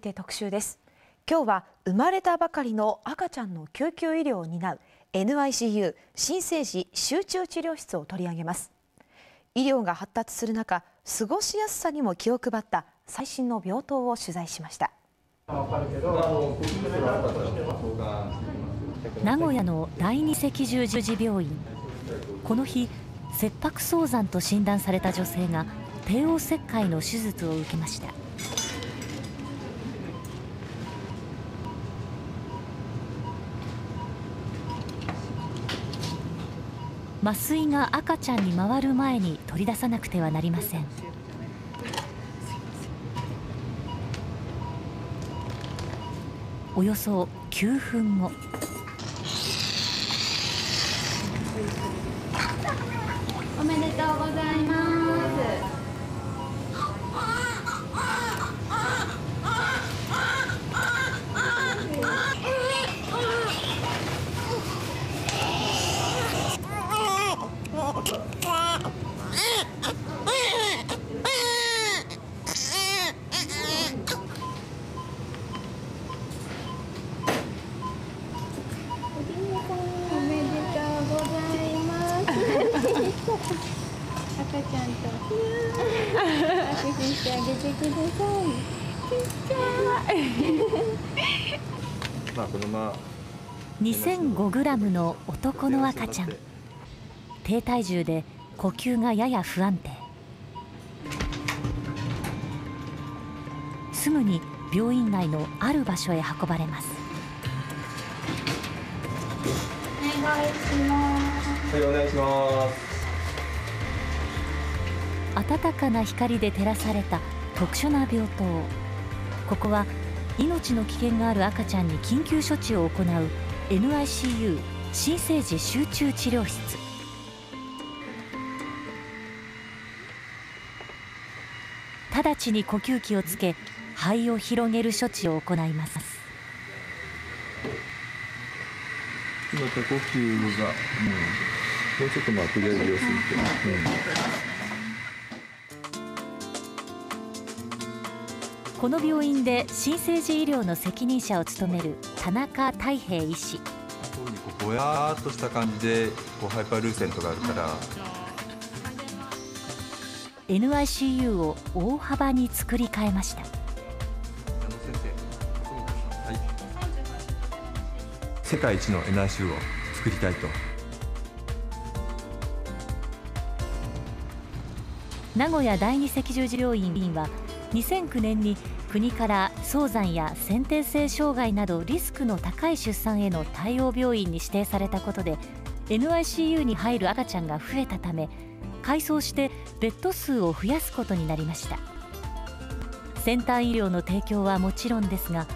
て特集です。今日は生まれたばかりの赤ちゃんの救急医療を担う NICU 新生児集中治療室を取り上げます。医療が発達する中、過ごしやすさにも気を配った最新の病棟を取材しました。名古屋の第二赤十字病院。この日、切迫早産と診断された女性が帝王切開の手術を受けました。麻酔が赤ちゃんに回る前に取り出さなくてはなりません。およそ9分後。おめでとうございます。赤ちゃんと握手してあげてください。ちっちゃい。2005グラムの男の赤ちゃん。低体重で呼吸がやや不安定。すぐに病院内のある場所へ運ばれます。お願いします。はい、お願いします。暖かな光で照らされた特殊な病棟。ここは命の危険がある赤ちゃんに緊急処置を行う NICU 新生児集中治療室。直ちに呼吸器をつけ、肺を広げる処置を行います。今呼吸が、もうちょっととりあえず様子見て、この病院で新生児医療の責任者を務める田中太平医師。ぼやーっとした感じでハイパールーセントがあるから NICU を大幅に作り変えました。世界一の NICU を作りたいと。名古屋第二赤十字病院は2009年に国から早産や先天性障害などリスクの高い出産への対応病院に指定されたことで NICU に入る赤ちゃんが増えたため、改装してベッド数を増やすことになりました。先端医療の提供はもちろんですが、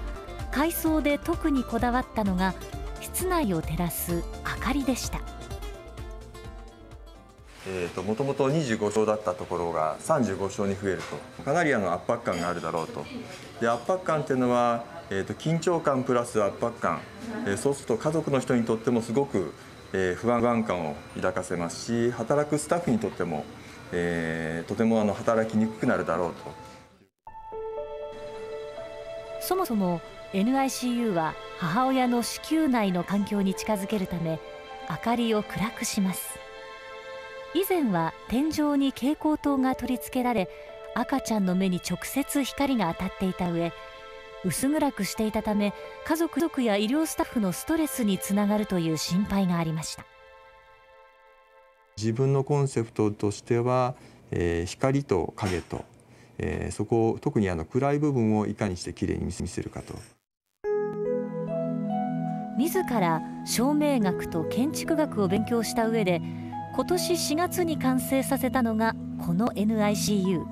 改装で特にこだわったのが室内を照らす明かりでした。もともと25床だったところが35床に増えると、かなり圧迫感があるだろうと。で、圧迫感っていうのは、緊張感プラス圧迫感、そうすると家族の人にとってもすごく、不安感を抱かせますし、働くスタッフにとっても、とても働きにくくなるだろうと。そもそも NICU は母親の子宮内の環境に近づけるため明かりを暗くします。以前は天井に蛍光灯が取り付けられ、赤ちゃんの目に直接光が当たっていた上、薄暗くしていたため家族や医療スタッフのストレスにつながるという心配がありました。自分のコンセプトとしては、光と影と、そこを特に暗い部分をいかにしてきれいに見せるかと。自ら照明学と建築学を勉強した上で今年4月に完成させたのがこの NICU。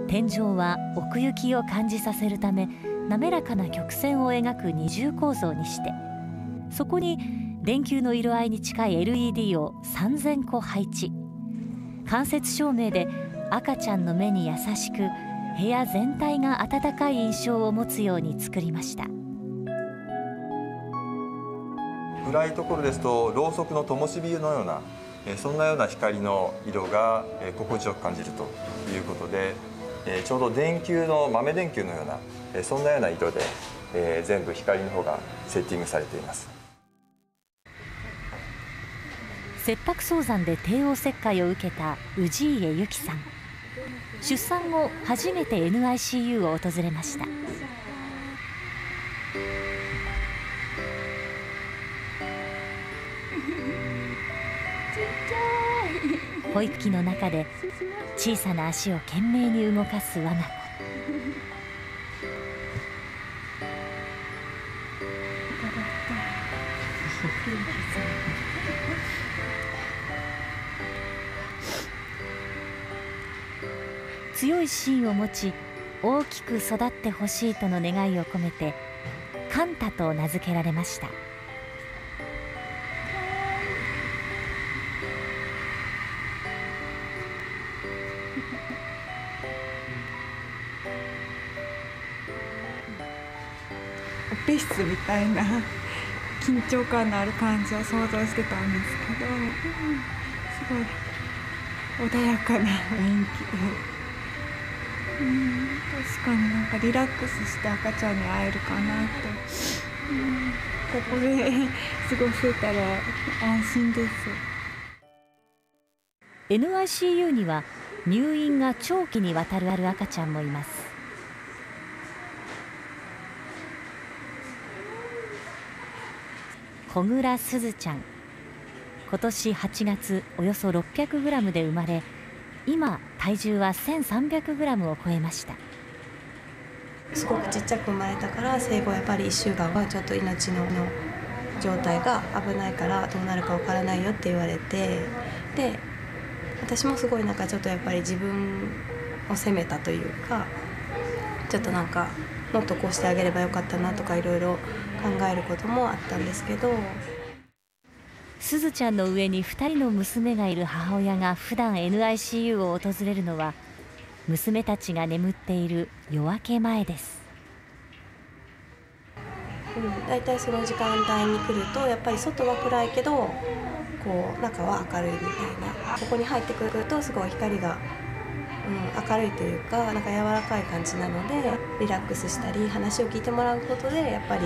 天井は奥行きを感じさせるため滑らかな曲線を描く二重構造にして、そこに電球の色合いに近い LED を3000個配置。間接照明で赤ちゃんの目に優しく、部屋全体が温かい印象を持つように作りました。暗いところですとろうそくの灯火のようなそんなような光の色が心地よく感じるということで、ちょうど電球の豆電球のようなそんなような色で全部光の方がセッティングされています。切迫早産で帝王切開を受けた氏家由紀さん。出産後初めて NICU を訪れました。保育器の中で小さな足を懸命に動かす我が子。強い芯を持ち大きく育ってほしいとの願いを込めてカンタと名付けられました。オペ室みたいな緊張感のある感じを想像してたんですけど、すごい穏やかな雰囲気で。確かになんかリラックスして赤ちゃんに会えるかなって、ここで過ごせたら安心です。 NICU には入院が長期にわたる赤ちゃんもいます。小倉すずちゃん、今年8月およそ 600g で生まれ、今体重は 1300g を超えました。すごくちっちゃく生まれたから、生後やっぱり1週間はちょっと命の状態が危ないからどうなるかわからないよって言われて、で私もすごいなんかちょっとやっぱり自分を責めたというか、ちょっとなんかもっとこうしてあげればよかったなとかいろいろ考えることもあったんですけど、すずちゃんの上に2人の娘がいる母親が普段 NICU を訪れるのは娘たちが眠っている夜明け前です。だいたいその時間帯に来るとやっぱり外は暗いけどこう中は明るいみたいな、ここに入ってくるとすごい光が、明るいというか、なんか柔らかい感じなので、リラックスしたり話を聞いてもらうことでやっぱり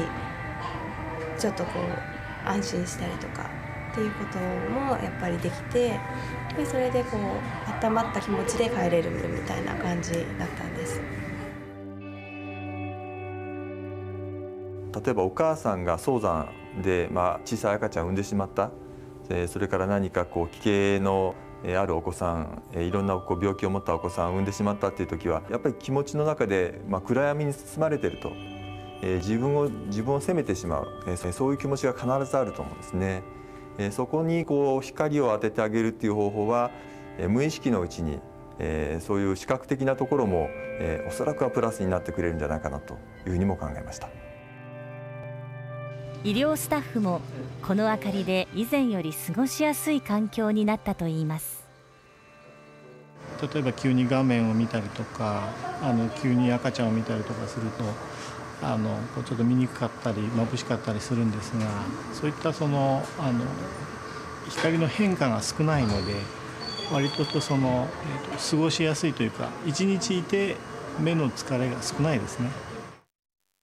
ちょっとこう安心したりとかっていうこともやっぱりできて、でそれでこう温まった気持ちで帰れるみたいな感じだったんです。例えばお母さんが早産で、小さい赤ちゃんを産んでしまった、それから何かこう奇形のあるお子さん、いろんなこう病気を持ったお子さんを産んでしまったっていう時は、やっぱり気持ちの中で、暗闇に包まれていると、自分を責めてしまう、そういう気持ちが必ずあると思うんですね。そこにこう光を当ててあげるっていう方法は、無意識のうちに、そういう視覚的なところも、おそらくはプラスになってくれるんじゃないかなというふうにも考えました。医療スタッフもこの明かりで以前より過ごしやすい環境になったといいます。例えば急に画面を見たりとか、急に赤ちゃんを見たりとかするとこうちょっと見にくかったり眩しかったりするんですが、そういった光の変化が少ないので割と過ごしやすいというか、一日いて目の疲れが少ないですね。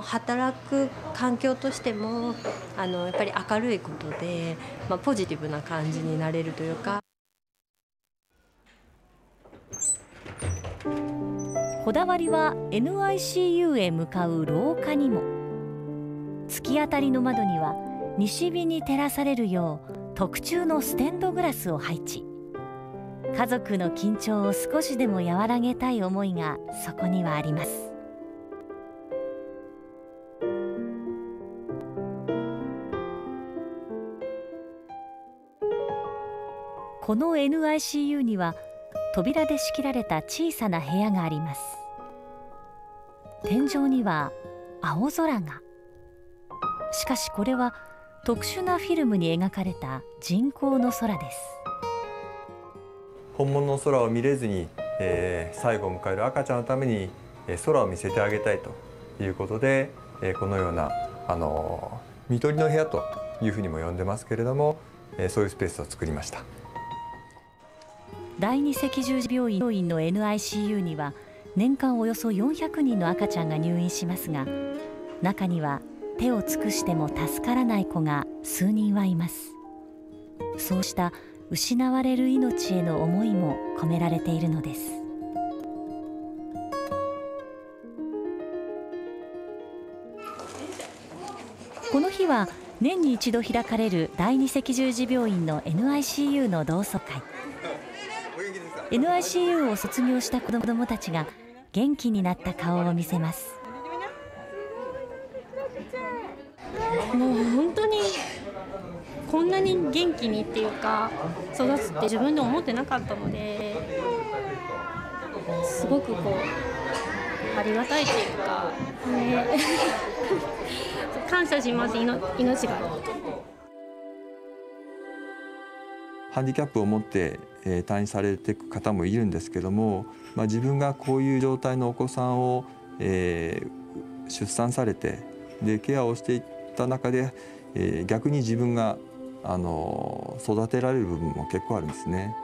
働く環境としてもやっぱり明るいことで、ポジティブな感じになれるというか。こだわりは NICU へ向かう廊下にも。突き当たりの窓には西日に照らされるよう特注のステンドグラスを配置。家族の緊張を少しでも和らげたい思いがそこにはあります。この NICU には扉で仕切られた小さな部屋があります。天井には青空が。しかしこれは特殊なフィルムに描かれた人工の空です。本物の空を見れずに、最後を迎える赤ちゃんのために、空を見せてあげたいということで、このような看取りの部屋というふうにも呼んでますけれども、そういうスペースを作りました。第二赤十字病院の NICU には年間およそ400人の赤ちゃんが入院しますが、中には手を尽くしても助からない子が数人はいます。そうした失われる命への思いも込められているのです。この日は年に一度開かれる第二赤十字病院の NICU の同窓会。NICU を卒業した子どもたちが元気になった顔を見せます。もう本当にこんなに元気にっていうか育つって自分で思ってなかったので、すごくこうありがたいっていうか、ね、感謝します。命がハンディキャップを持って退院されていく方もいるんですけども、自分がこういう状態のお子さんを、出産されてでケアをしていった中で、逆に自分が育てられる部分も結構あるんですね。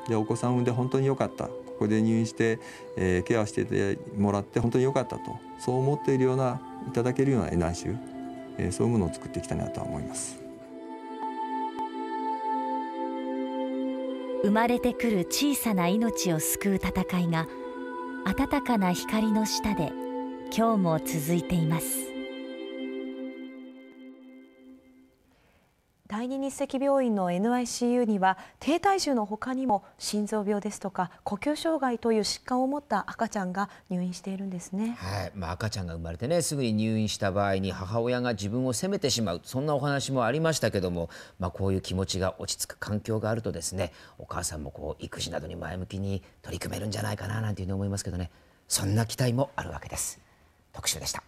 でお子さんを産んで本当に良かった、ここで入院して、ケアしてもらって本当に良かったと、そう思っているようないただけるようなNICU、そういうものを作っていきたいなとは思います。生まれてくる小さな命を救う戦いが暖かな光の下で今日も続いています。第二日赤病院の NICU には低体重の他にも心臓病ですとか呼吸障害という疾患を持った赤ちゃんが入院しているんですね。はい、赤ちゃんが生まれてねすぐに入院した場合に母親が自分を責めてしまう、そんなお話もありましたけども、こういう気持ちが落ち着く環境があるとですね、お母さんも育児などに前向きに取り組めるんじゃないかななんていうふうに思いますけどね、そんな期待もあるわけです。特集でした。